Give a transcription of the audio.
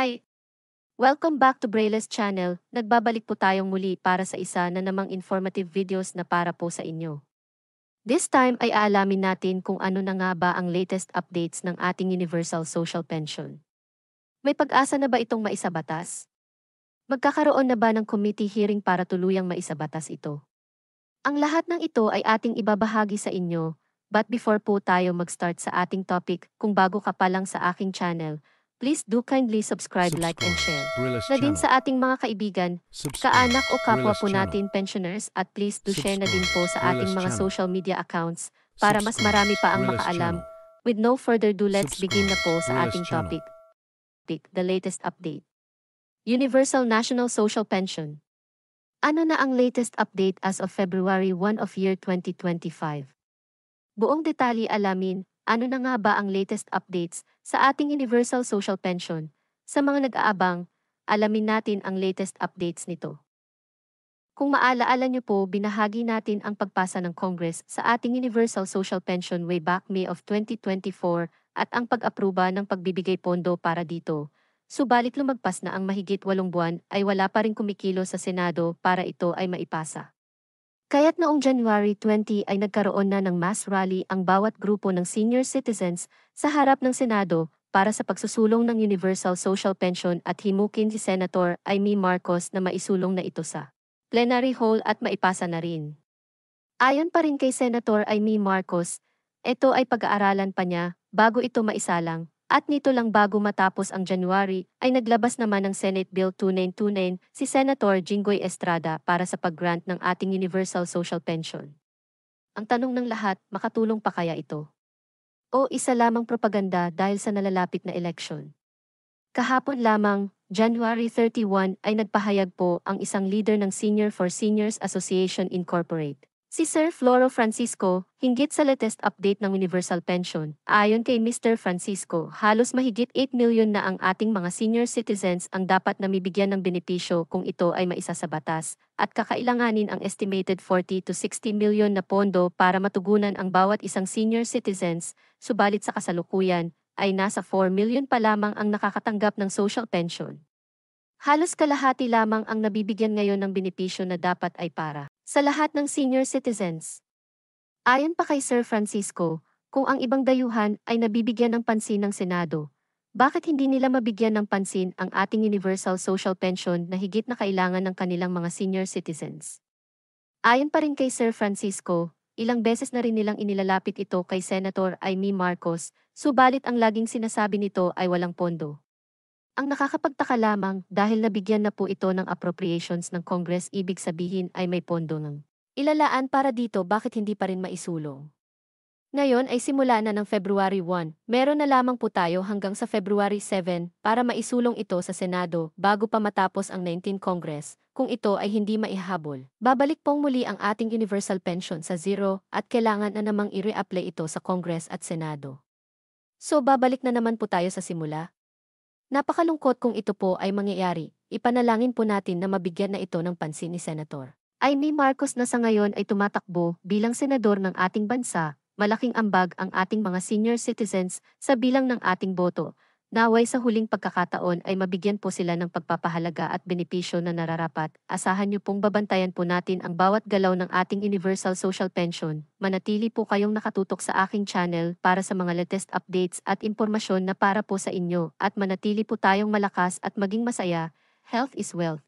Hi! Welcome back to Braille's channel. Nagbabalik po tayong muli para sa isa na namang informative videos na para po sa inyo. This time ay aalamin natin kung ano na nga ba ang latest updates ng ating Universal Social Pension. May pag-asa na ba itong maisabatas? Magkakaroon na ba ng committee hearing para tuluyang maisabatas ito? Ang lahat ng ito ay ating ibabahagi sa inyo, but before po tayo mag-start sa ating topic, kung bago ka pa lang sa aking channel, please do kindly subscribe, like, and share. Na din sa ating mga kaibigan, kaanak o kapwa po natin pensioners at please do share na din po sa ating mga social media accounts para mas marami pa ang makaalam. With no further ado, let's begin na po sa ating topic. The latest update. Universal National Social Pension. Ano na ang latest update as of February 1 of year 2025? Buong detalye alamin, ano na nga ba ang latest updates sa ating Universal Social Pension? Sa mga nag-aabang, alamin natin ang latest updates nito. Kung maalaala niyo po, binahagi natin ang pagpasa ng Congress sa ating Universal Social Pension way back May of 2024 at ang pag-aproba ng pagbibigay pondo para dito. Subalit lumagpas na ang mahigit 8 buwan ay wala pa rin kumikilo sa Senado para ito ay maipasa. Kaya't noong January 20 ay nagkaroon na ng mass rally ang bawat grupo ng senior citizens sa harap ng Senado para sa pagsusulong ng Universal Social Pension at himukin si Senator Amy Marcos na maisulong na ito sa plenary hall at maipasa na rin. Ayon pa rin kay Senator Amy Marcos, ito ay pag-aaralan pa niya bago ito maisalang. At nito lang bago matapos ang January, ay naglabas naman ng Senate Bill 2929 si Senator Jinggoy Estrada para sa pag-grant ng ating Universal Social Pension. Ang tanong ng lahat, makatulong pa kaya ito? O isa lamang propaganda dahil sa nalalapit na election? Kahapon lamang, January 31 ay nagpahayag po ang isang leader ng Senior for Seniors Association Incorporate. Si Sir Floro Francisco, hinggit sa latest update ng Universal Pension. Ayon kay Mr. Francisco, halos mahigit 8 million na ang ating mga senior citizens ang dapat na mibigyan ng benepisyo kung ito ay maisa sa batas, at kakailanganin ang estimated 40 to 60 million na pondo para matugunan ang bawat isang senior citizens, subalit sa kasalukuyan, ay nasa 4 million pa lamang ang nakakatanggap ng social pension. Halos kalahati lamang ang nabibigyan ngayon ng benepisyo na dapat ay para sa lahat ng senior citizens. Ayon pa kay Sir Francisco, kung ang ibang dayuhan ay nabibigyan ng pansin ng Senado, bakit hindi nila mabigyan ng pansin ang ating Universal Social Pension na higit na kailangan ng kanilang mga senior citizens? Ayon pa rin kay Sir Francisco, ilang beses na rin nilang inilalapit ito kay Senator Amy Marcos, subalit ang laging sinasabi nito ay walang pondo. Ang nakakapagtaka lamang dahil nabigyan na po ito ng appropriations ng Congress, ibig sabihin ay may pondo ng ilalaan para dito, bakit hindi pa rin maisulong? Ngayon ay simula na ng February 1, meron na lamang po tayo hanggang sa February 7 para maisulong ito sa Senado bago pa matapos ang 19th Congress, kung ito ay hindi maihabol. Babalik pong muli ang ating Universal Pension sa zero at kailangan na namang i-reapply ito sa Congress at Senado. So babalik na naman po tayo sa simula. Napakalungkot kung ito po ay mangyayari. Ipanalangin po natin na mabigyan na ito ng pansin ni Senator Amy Marcos na sa ngayon ay tumatakbo bilang senador ng ating bansa. Malaking ambag ang ating mga senior citizens sa bilang ng ating boto. Naway sa huling pagkakataon ay mabigyan po sila ng pagpapahalaga at benepisyo na nararapat. Asahan niyo pong babantayan po natin ang bawat galaw ng ating Universal Social Pension. Manatili po kayong nakatutok sa aking channel para sa mga latest updates at impormasyon na para po sa inyo, at manatili po tayong malakas at maging masaya. Health is wealth.